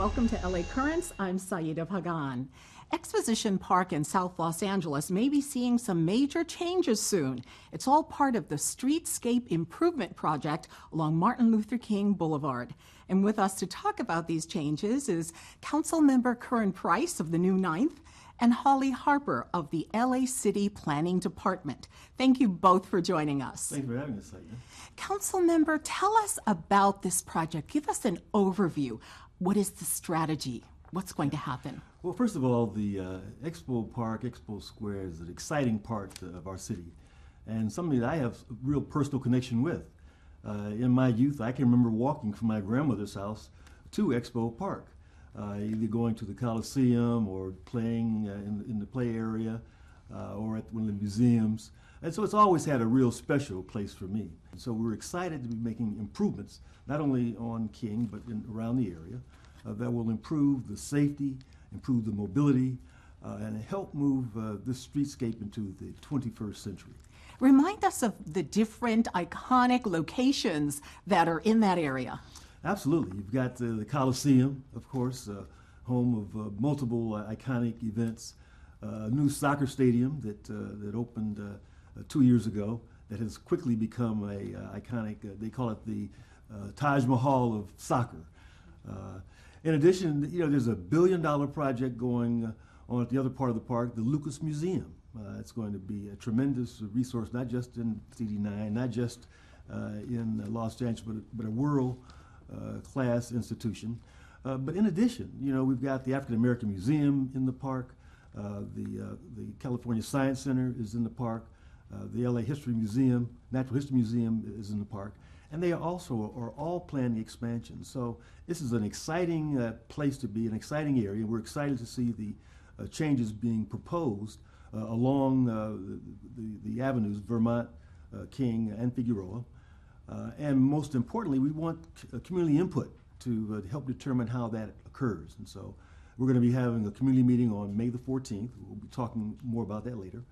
Welcome to LA Currents. I'm Saida Pagan. Exposition Park in South Los Angeles may be seeing some major changes soon. It's all part of the Streetscape Improvement Project along Martin Luther King Boulevard. And with us to talk about these changes is Council Member Curren Price of the New Ninth and Holly Harper of the LA City Planning Department. Thank you both for joining us. Thank you for having us, Saida. Council Member, tell us about this project. Give us an overview. What is the strategy? What's going to happen? Well, first of all, the Expo Park, EXPO Square is an exciting part of our city and something that I have a real personal connection with. In my youth, I can remember walking from my grandmother's house to Expo Park, either going to the Coliseum or playing in the play area or at one of the museums. And so it's always had a real special place for me. So we're excited to be making improvements, not only on King, but around the area, that will improve the safety, improve the mobility, and help move this streetscape into the 21st century. Remind us of the different iconic locations that are in that area. Absolutely. You've got the Coliseum, of course, home of multiple iconic events, a new soccer stadium that opened 2 years ago that has quickly become a iconic, they call it the Taj Mahal of soccer. In addition, there's a $1 billion project going on at the other part of the park, the Lucas Museum. It's going to be a tremendous resource, not just in CD9, not just in Los Angeles, but a world-class institution. But in addition, we've got the African American Museum in the park, the California Science Center is in the park, the LA History Museum, Natural History Museum is in the park, and they also are all planning expansion. So this is an exciting place to be, an exciting area. We're excited to see the changes being proposed along the avenues, Vermont, King, and Figueroa. And most importantly, we want community input to help determine how that occurs. And so we're going to be having a community meeting on May the 14th. We'll be talking more about that later.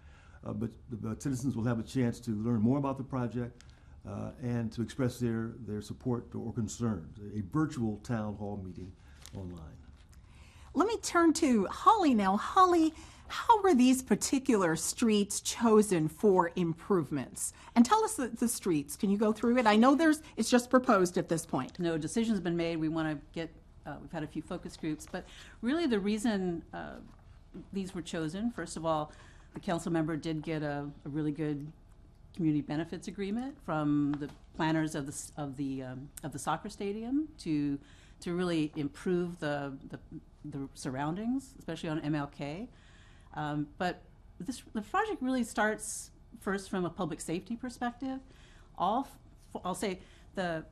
But the citizens will have a chance to learn more about the project and to express their support or concerns. A virtual town hall meeting online. Let me turn to Holly now. Holly, how were these particular streets chosen for improvements? And tell us the streets. Can you go through it? I know it's just proposed at this point. No, decision's been made. We want to get, we've had a few focus groups, but really the reason these were chosen, first of all, the council member did get a really good community benefits agreement from the planners of the soccer stadium to really improve the surroundings, especially on MLK. But the project really starts first from a public safety perspective. I'll say the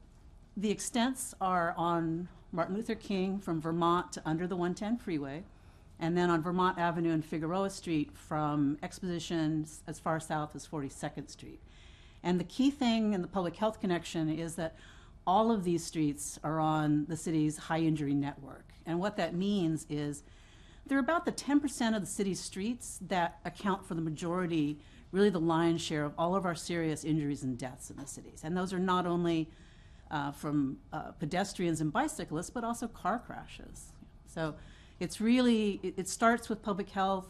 extents are on Martin Luther King from Vermont to under the 110 freeway, and then on Vermont Avenue and Figueroa Street from Exposition as far south as 42nd Street. And the key thing in the public health connection is that all of these streets are on the city's high injury network. And what that means is they're about the 10% of the city's streets that account for the majority, really the lion's share of all of our serious injuries and deaths in the cities. And those are not only from pedestrians and bicyclists, but also car crashes. So it's really, it starts with public health,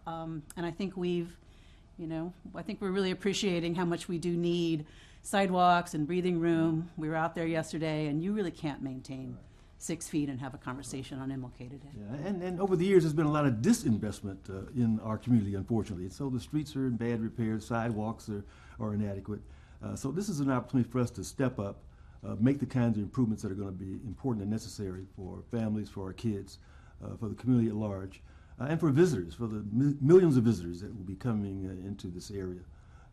and I think I think we're really appreciating how much we do need sidewalks and breathing room. We were out there yesterday, and you really can't maintain 6 feet and have a conversation on MLK today. Yeah, and over the years, there's been a lot of disinvestment in our community, unfortunately. So the streets are in bad repair, sidewalks are inadequate. So this is an opportunity for us to step up, make the kinds of improvements that are going to be important and necessary for families, for our kids, for the community at large, and for visitors, for the millions of visitors that will be coming into this area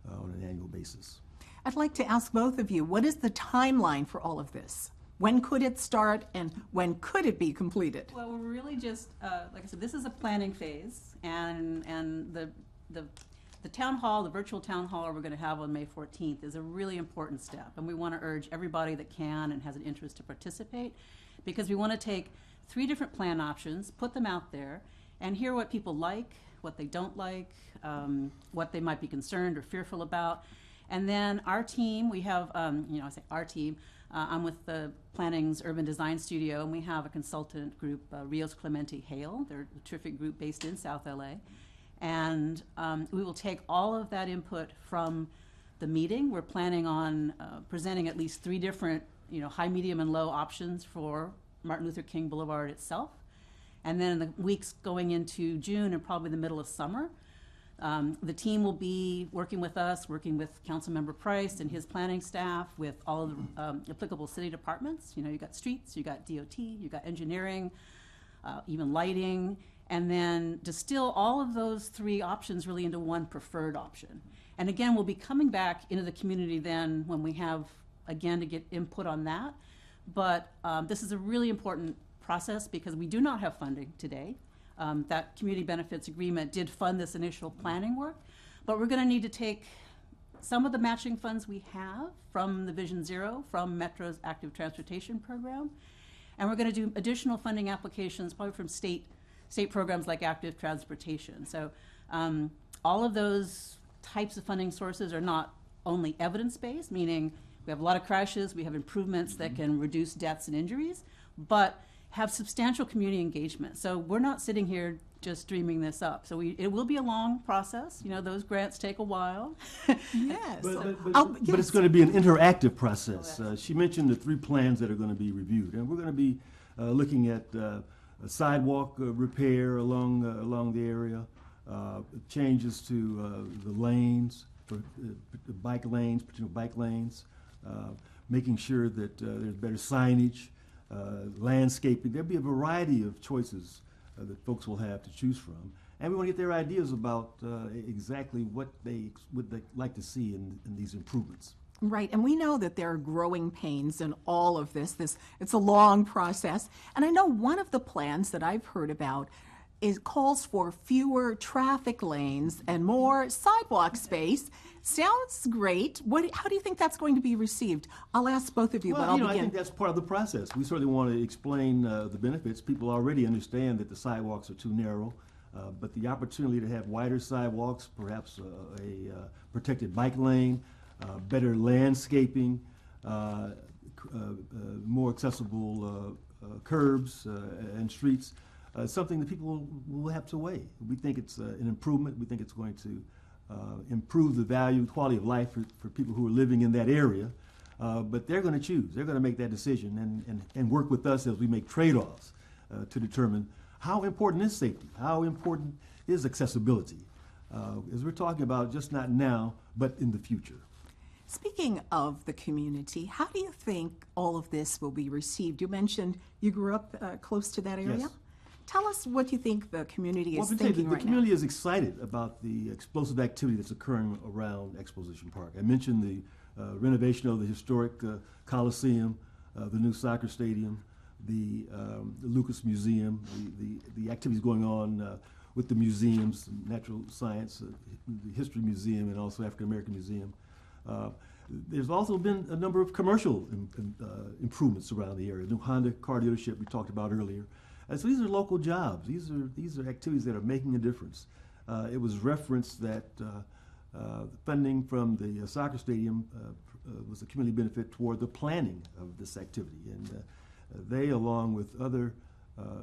on an annual basis. I'd like to ask both of you, what is the timeline for all of this? When could it start and when could it be completed? Well, we're really just, like I said, this is a planning phase, and the town hall, the virtual town hall we're going to have on May 14th is a really important step, and we want to urge everybody that can and has an interest to participate, because we want to take 3 different plan options, put them out there, and hear what people like, what they don't like, what they might be concerned or fearful about. And then our team, we have, I say our team, I'm with the Planning's Urban Design Studio, and we have a consultant group, Rios Clemente Hale. They're a terrific group based in South LA. And we will take all of that input from the meeting. We're planning on presenting at least 3 different, high, medium, and low options for Martin Luther King Boulevard itself. And then in the weeks going into June and probably the middle of summer, the team will be working with us, working with Councilmember Price and his planning staff, with all of the applicable city departments. You got streets, you got DOT, you got engineering, even lighting, and then distill all of those 3 options really into one preferred option. And again, we'll be coming back into the community then when we have, again, to get input on that. But this is a really important process because we do not have funding today. That community benefits agreement did fund this initial planning work, but we're going to need to take some of the matching funds we have from the Vision Zero, from Metro's active transportation program, and we're going to do additional funding applications probably from state programs like active transportation. So all of those types of funding sources are not only evidence-based, meaning we have a lot of crashes, we have improvements that can reduce deaths and injuries, but have substantial community engagement. So we're not sitting here just dreaming this up. So it will be a long process. Those grants take a while. Yes. But it's going to be an interactive process. She mentioned the 3 plans that are going to be reviewed, and we're going to be looking at a sidewalk repair along the area, changes to the lanes, for the bike lanes, particular bike lanes, making sure that there's better signage, landscaping. There'll be a variety of choices that folks will have to choose from. And we want to get their ideas about exactly what they would like to see in these improvements. Right, and we know that there are growing pains in all of this. It's a long process. And I know one of the plans that I've heard about calls for fewer traffic lanes and more sidewalk space. Sounds great. How do you think that's going to be received? I'll ask both of you, but I'll begin. I think that's part of the process. We certainly want to explain the benefits. People already understand that the sidewalks are too narrow, but the opportunity to have wider sidewalks, perhaps a protected bike lane, better landscaping, more accessible curbs and streets, something that people will have to weigh. We think it's an improvement. We think it's going to improve the value, quality of life for people who are living in that area. But they're going to choose. They're going to make that decision and work with us as we make trade-offs to determine how important is safety, how important is accessibility, as we're talking about just not now, but in the future. Speaking of the community, how do you think all of this will be received? You mentioned you grew up close to that area. Yes. Tell us what you think the community is The thinking right now. community is excited about the explosive activity that's occurring around Exposition Park. I mentioned the renovation of the historic Coliseum, the new soccer stadium, the Lucas Museum, the activities going on with the museums, Natural Science, the History Museum, and also African American Museum. There's also been a number of commercial improvements around the area. The new Honda car dealership we talked about earlier. So these are local jobs. These are activities that are making a difference. It was referenced that funding from the soccer stadium was a community benefit toward the planning of this activity, and they, along with other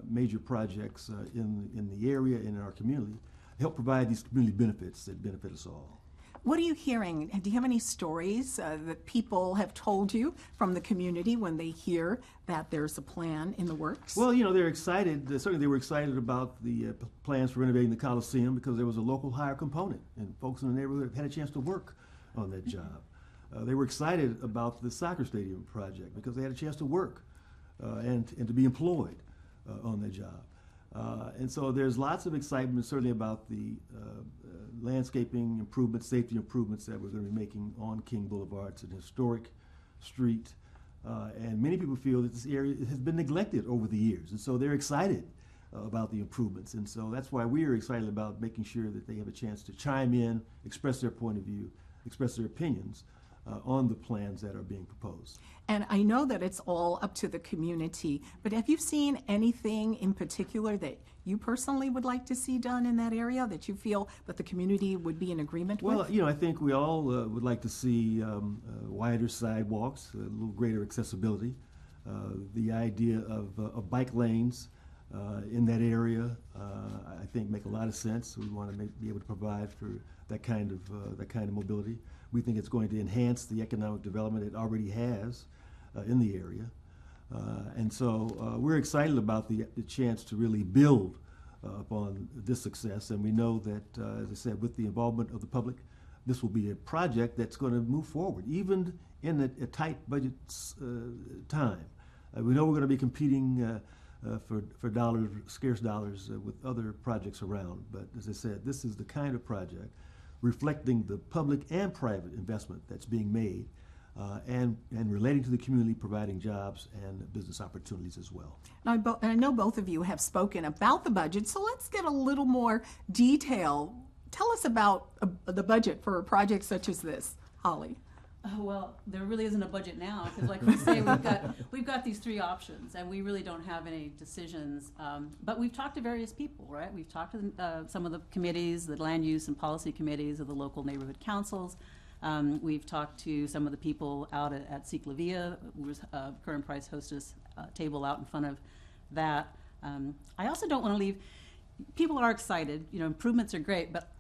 major projects in the area and in our community, help provide these community benefits that benefit us all. What are you hearing? Do you have any stories that people have told you from the community when they hear that there's a plan in the works? Well, they're excited. Certainly they were excited about the plans for renovating the Coliseum because there was a local hire component, and folks in the neighborhood had a chance to work on that job. They were excited about the soccer stadium project because they had a chance to work and to be employed on that job. And so there's lots of excitement certainly about the landscaping improvements, safety improvements that we're going to be making on King Boulevard. It's an historic street, and many people feel that this area has been neglected over the years, and so they're excited about the improvements. And so that's why we're excited about making sure that they have a chance to chime in, express their point of view, express their opinions, on the plans that are being proposed. And I know that it's all up to the community, but have you seen anything in particular that you personally would like to see done in that area that you feel that the community would be in agreement Well, with? you know, I think we all would like to see wider sidewalks, a little greater accessibility. The idea of bike lanes in that area, I think, make a lot of sense. We want to be able to provide for that kind of mobility. We think it's going to enhance the economic development it already has in the area. And so we're excited about the chance to really build upon this success. And we know that, as I said, with the involvement of the public, this will be a project that's going to move forward, even in a tight budget time. We know we're going to be competing for dollars, scarce dollars, with other projects around. But as I said, this is the kind of project reflecting the public and private investment that's being made, and relating to the community, providing jobs and business opportunities as well. Now, I know both of you have spoken about the budget, so let's get a little more detail. Tell us about the budget for a project such as this, Holly. Oh, well, there really isn't a budget now, because like we say, we've got these three options, and we really don't have any decisions. But we've talked to various people, right? We've talked to some of the committees, the land use and policy committees of the local neighborhood councils. We've talked to some of the people out at Curren Price hosted a table out in front of that. I also don't want to leave, people are excited, you know, improvements are great, but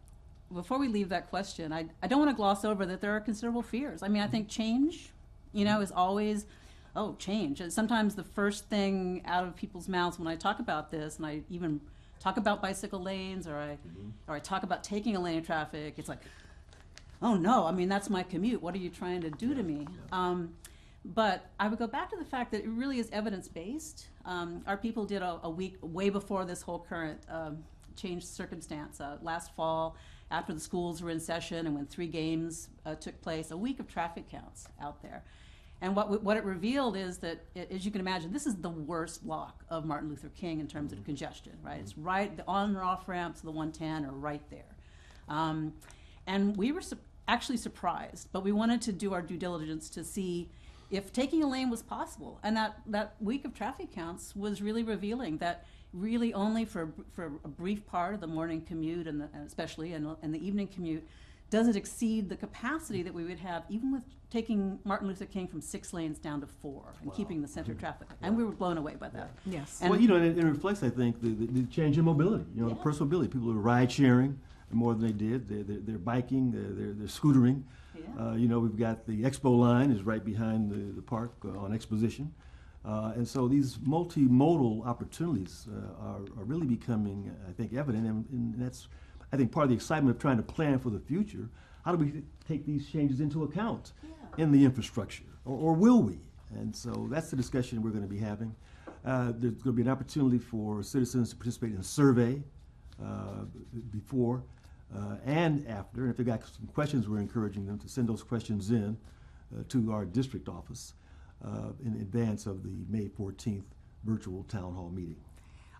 before we leave that question, I don't want to gloss over that there are considerable fears. I mean, I think change, you know, is always, oh, change. And sometimes the first thing out of people's mouths when I talk about this, and I even talk about bicycle lanes, or I talk about taking a lane of traffic, it's like, oh no, I mean, that's my commute. What are you trying to do to me? But I would go back to the fact that it really is evidence-based. Our people did a week way before this whole current changed circumstance last fall, after the schools were in session and when 3 games took place, a week of traffic counts out there. And what it revealed is that, as you can imagine, this is the worst block of Martin Luther King in terms of congestion, right? It's right, the on and off ramps of the 110 are right there. And we were actually surprised, but we wanted to do our due diligence to see if taking a lane was possible. And that week of traffic counts was really revealing that really only for a brief part of the morning commute, and especially in the evening commute, does it exceed the capacity that we would have even with taking Martin Luther King from 6 lanes down to 4 and keeping the center traffic. And we were blown away by that. Yes. Well, you know, and it reflects, I think, the change in mobility, you know, the personal mobility. People are ride sharing more than they did. They're biking, they're scootering. Yeah. You know, we've got the EXPO line is right behind the park on Exposition. And so these multimodal opportunities are really becoming, I think, evident, and that's, I think, part of the excitement of trying to plan for the future. How do we take these changes into account in the infrastructure, or will we? And so that's the discussion we're going to be having. There's going to be an opportunity for citizens to participate in a survey before and after. And if they've got some questions, we're encouraging them to send those questions in to our district office in advance of the May 14th virtual town hall meeting.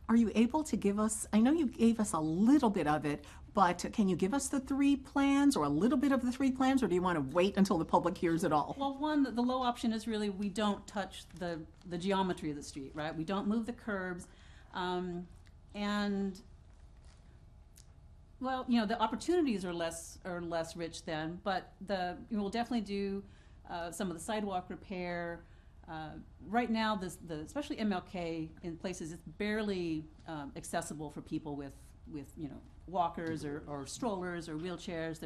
Are you able to give us, I know you gave us a little bit of it, but can you give us the 3 plans, or a little bit of the 3 plans, or do you want to wait until the public hears it all? Well, one, the low option is really we don't touch the geometry of the street, right? We don't move the curbs. And, well, you know, the opportunities are less rich then, but we'll definitely do some of the sidewalk repair. Right now, especially MLK in places, it's barely accessible for people with you know, walkers or strollers or wheelchairs.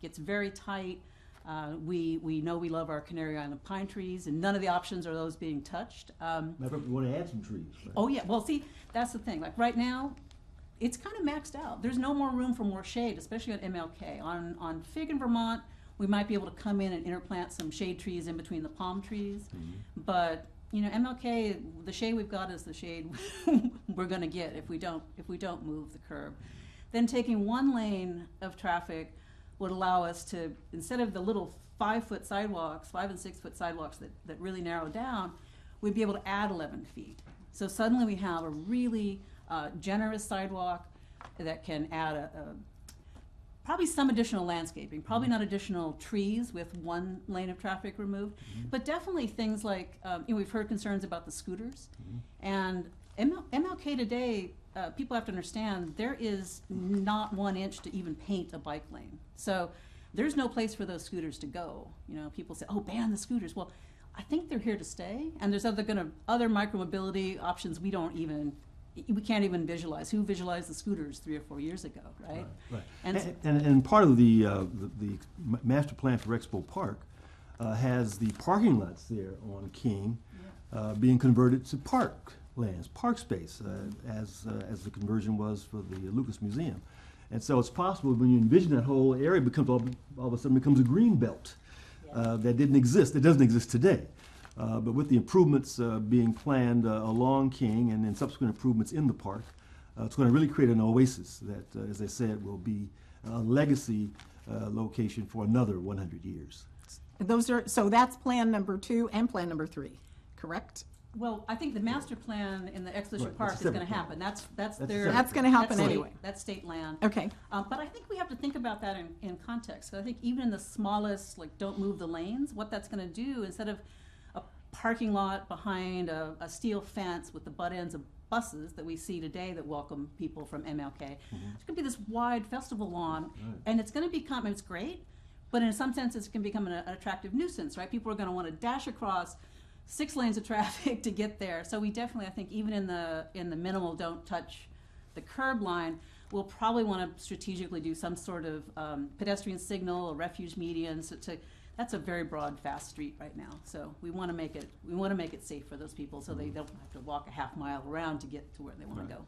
Gets very tight. We know we love our Canary Island pine trees, and none of the options are those being touched. Matter of fact, we want to add some trees. Right? Oh yeah, well see, that's the thing. Like right now, it's kind of maxed out. There's no more room for more shade, especially on MLK. On Fig in Vermont, we might be able to come in and interplant some shade trees in between the palm trees. Mm-hmm. But you know, MLK, the shade we've got is the shade we're going to get if we don't move the curb. Then taking 1 lane of traffic would allow us to, instead of the little 5-foot sidewalks, 5 and 6 foot sidewalks that really narrow down, we'd be able to add 11 feet. So suddenly we have a really generous sidewalk that can add probably some additional landscaping, probably not additional trees with one lane of traffic removed, but definitely things like, we've heard concerns about the scooters. And MLK today, people have to understand, there is not 1 inch to even paint a bike lane. So there's no place for those scooters to go. People say, oh, ban the scooters. Well, I think they're here to stay, and there's other micromobility options we can't even visualize. Who visualized the scooters 3 or 4 years ago, right? Right. And And part of the master plan for Expo Park has the parking lots there on King being converted to park lands, park space, as the conversion was for the Lucas Museum. And so it's possible when you envision that whole area becomes all of a sudden becomes a green belt that didn't exist. It doesn't exist today. But with the improvements being planned along King and then subsequent improvements in the park, it's going to really create an oasis that, as I said, will be a legacy location for another 100 years. So that's plan number 2 and plan number 3, correct? well, I think the master plan in the Exposition Park is going to happen. That's going to happen anyway. That's state land. Okay. But I think we have to think about that in context. I think even in the smallest, like, don't move the lanes, what that's going to do, instead of a parking lot behind a steel fence with the butt ends of buses that we see today that welcome people from MLK, it's going to be this wide festival lawn, and it's going to become, it's great, but in some sense it's going to become an attractive nuisance, right? People are going to want to dash across 6 lanes of traffic to get there. So we definitely, I think, even in the minimal don't touch the curb line, we'll probably want to strategically do some sort of pedestrian signal or refuge median. That's a very broad, fast street right now. So we want to make it safe for those people, so they don't have to walk a half mile around to get to where they want to go.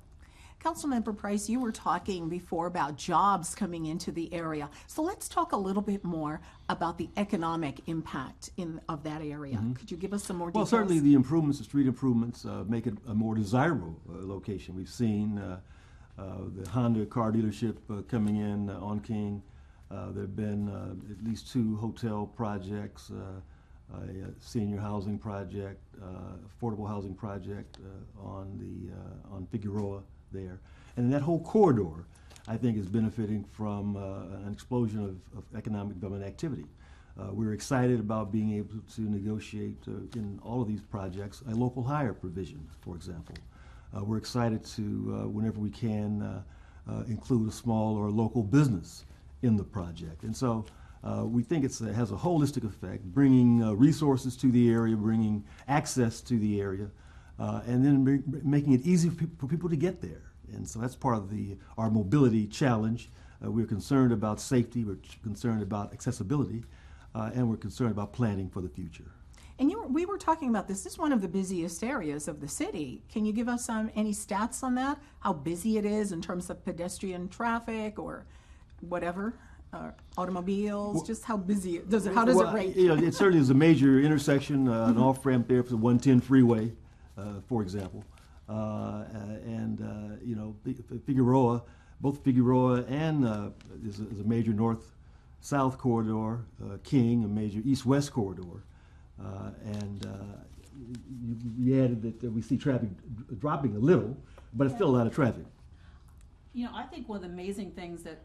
Councilmember Price, you were talking before about jobs coming into the area. So let's talk a little bit more about the economic impact of that area. Could you give us some more details? Well, certainly the improvements, the street improvements, make it a more desirable location. We've seen the Honda car dealership coming in on King. There have been at least 2 hotel projects, a senior housing project, affordable housing project on Figueroa there. And that whole corridor, I think, is benefiting from an explosion of economic development activity. We're excited about being able to negotiate in all of these projects a local hire provision, for example. We're excited to, whenever we can, include a small or local business in the project. And so we think it has a holistic effect, bringing resources to the area, bringing access to the area, and then making it easy for people to get there. And so that's part of our mobility challenge. We're concerned about safety, we're concerned about accessibility, and we're concerned about planning for the future. And we were talking about this. This is one of the busiest areas of the city. Can you give us any stats on that? How busy it is in terms of pedestrian traffic or whatever? Automobiles, well, just how busy how does it rate? It certainly is a major intersection, an off-ramp there for the 110 freeway, for example. Figueroa, both Figueroa and is a major north-south corridor, King, a major east-west corridor. You added that we see traffic dropping a little, but it's still a lot of traffic. You know, I think one of the amazing things that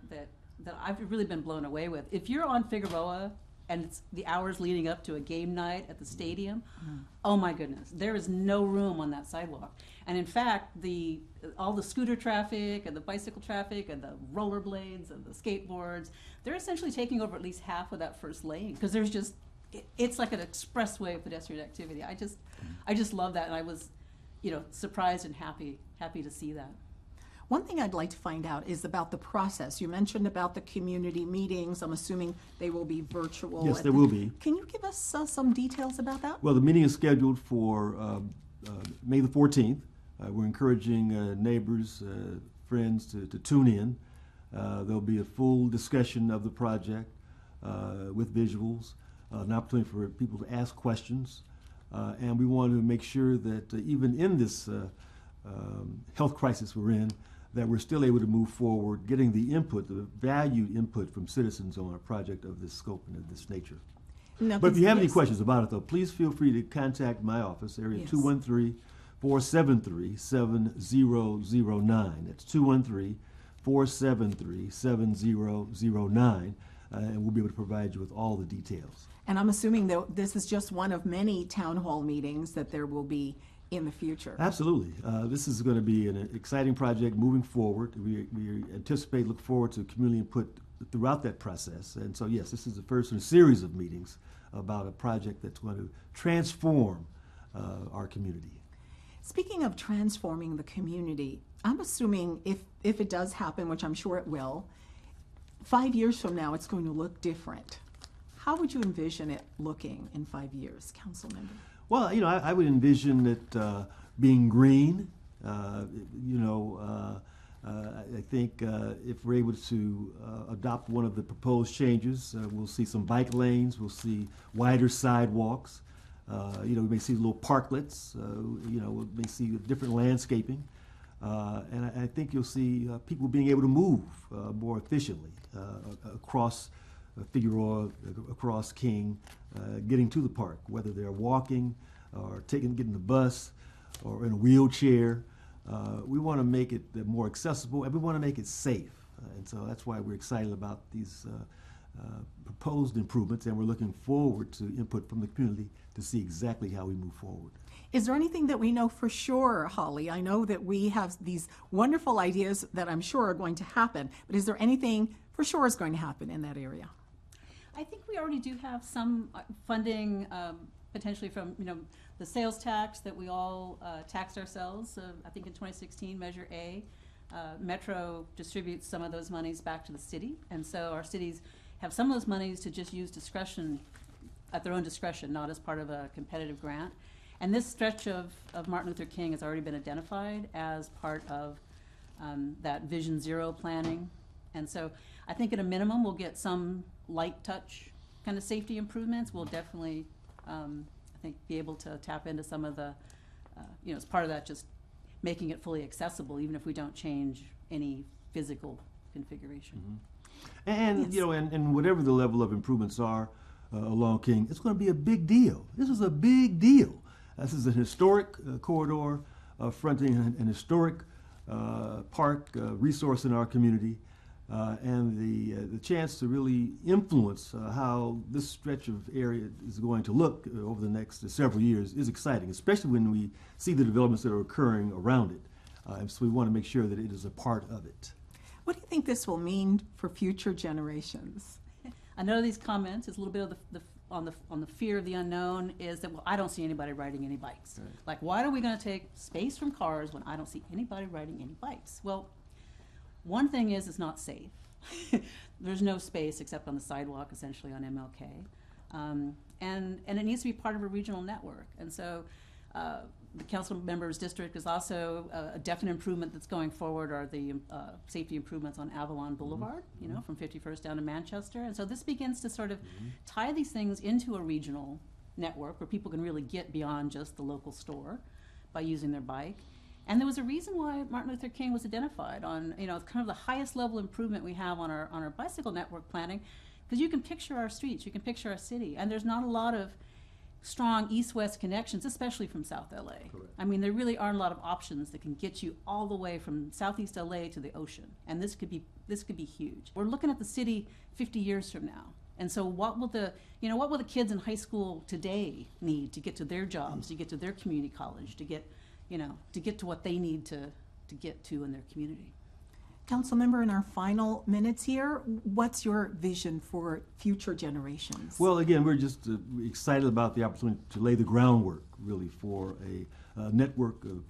I've really been blown away with, if you're on Figueroa and it's the hours leading up to a game night at the stadium, oh my goodness, there is no room on that sidewalk. And in fact, all the scooter traffic and the bicycle traffic and the rollerblades and the skateboards, they're essentially taking over at least half of that first lane, because there's just, it's like an expressway of pedestrian activity. I just love that, and I was, surprised and happy to see that. One thing I'd like to find out is about the process. You mentioned about the community meetings. I'm assuming they will be virtual. Yes, they will be. Can you give us some details about that? Well, the meeting is scheduled for May the 14th. We're encouraging neighbors, friends to tune in. There'll be a full discussion of the project with visuals, an opportunity for people to ask questions. And we want to make sure that even in this health crisis we're in, that we're still able to move forward, getting the input, the valued input from citizens on a project of this scope and of this nature. But if you have any questions about it, though, please feel free to contact my office, area 213-473-7009. That's 473-7009, and we'll be able to provide you with all the details. And I'm assuming that this is just one of many town hall meetings that there will be in the future. Absolutely. This is going to be an exciting project moving forward. We look forward to community input throughout that process. And so, yes, this is the first in a series of meetings about a project that's going to transform our community. Speaking of transforming the community, I'm assuming if it does happen, which I'm sure it will, 5 years from now it's going to look different. How would you envision it looking in 5 years, council member? Well, I would envision it being green. I think if we're able to adopt one of the proposed changes, we'll see some bike lanes, we'll see wider sidewalks. We may see little parklets. We may see different landscaping. And I think you'll see people being able to move more efficiently across Figueroa, across King, getting to the park, whether they're walking or getting the bus or in a wheelchair. We want to make it more accessible, and we want to make it safe. And so that's why we're excited about these proposed improvements, and we're looking forward to input from the community to see exactly how we move forward. Is there anything that we know for sure, Holly? I know that we have these wonderful ideas that I'm sure are going to happen, but is there anything for sure is going to happen in that area? I think we already do have some funding potentially from the sales tax that we all taxed ourselves. I think in 2016, Measure A, Metro distributes some of those monies back to the city, and so our cities have some of those monies to just use discretion at their own discretion, not as part of a competitive grant. And this stretch of Martin Luther King has already been identified as part of that Vision Zero planning. And so I think at a minimum we'll get some light touch kind of safety improvements. We'll definitely, I think, be able to tap into some of the, as part of that, just making it fully accessible, even if we don't change any physical configuration. Mm-hmm. And, Yes. and whatever the level of improvements are along King, it's going to be a big deal. This is a big deal. This is a historic corridor fronting an historic park resource in our community. And the chance to really influence how this stretch of area is going to look over the next several years is exciting, especially when we see the developments that are occurring around it. And so we want to make sure that it is a part of it. What do you think this will mean for future generations? I know these comments is a little bit of on the fear of the unknown is that, well, I don't see anybody riding any bikes. Right. Like, why are we going to take space from cars when I don't see anybody riding any bikes? Well, one thing is it's not safe. There's no space except on the sidewalk, essentially on MLK. And it needs to be part of a regional network. And so the council member's district is also a definite improvement that's going forward are the safety improvements on Avalon Boulevard, from 51st down to Manchester. And so this begins to sort of tie these things into a regional network where people can really get beyond just the local store by using their bike. And there was a reason why Martin Luther King was identified on, kind of the highest level improvement we have on our bicycle network planning, because you can picture our streets, you can picture our city, and there's not a lot of strong east-west connections, especially from South LA. Correct. I mean, there really aren't a lot of options that can get you all the way from Southeast LA to the ocean, and this could be huge. We're looking at the city 50 years from now. And so what will the kids in high school today need to get to their jobs, to get to their community college, to get to what they need to get to in their community? Council member, in our final minutes here, what's your vision for future generations? Well, again, we're just excited about the opportunity to lay the groundwork, really, for a network of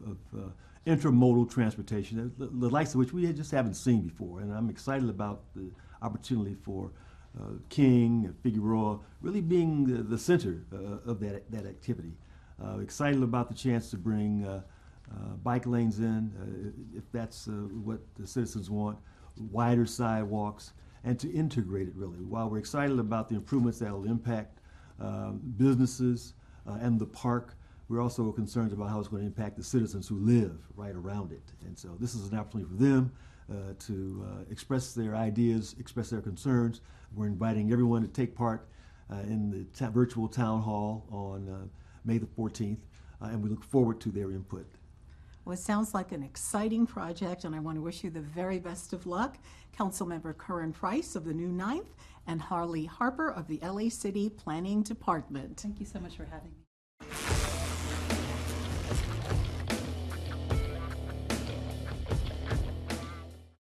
intermodal transportation, the likes of which we just haven't seen before. And I'm excited about the opportunity for King and Figueroa really being the center of that activity. Excited about the chance to bring bike lanes in, if that's what the citizens want, wider sidewalks, and to integrate it really. While we're excited about the improvements that will impact businesses and the park, we're also concerned about how it's going to impact the citizens who live right around it. And so this is an opportunity for them to express their ideas, express their concerns. We're inviting everyone to take part in the virtual town hall on May the 14th, and we look forward to their input. Well, it sounds like an exciting project, and I want to wish you the very best of luck. Councilmember Curren Price of the new Ninth and Harley Harper of the LA City Planning Department. Thank you so much for having me.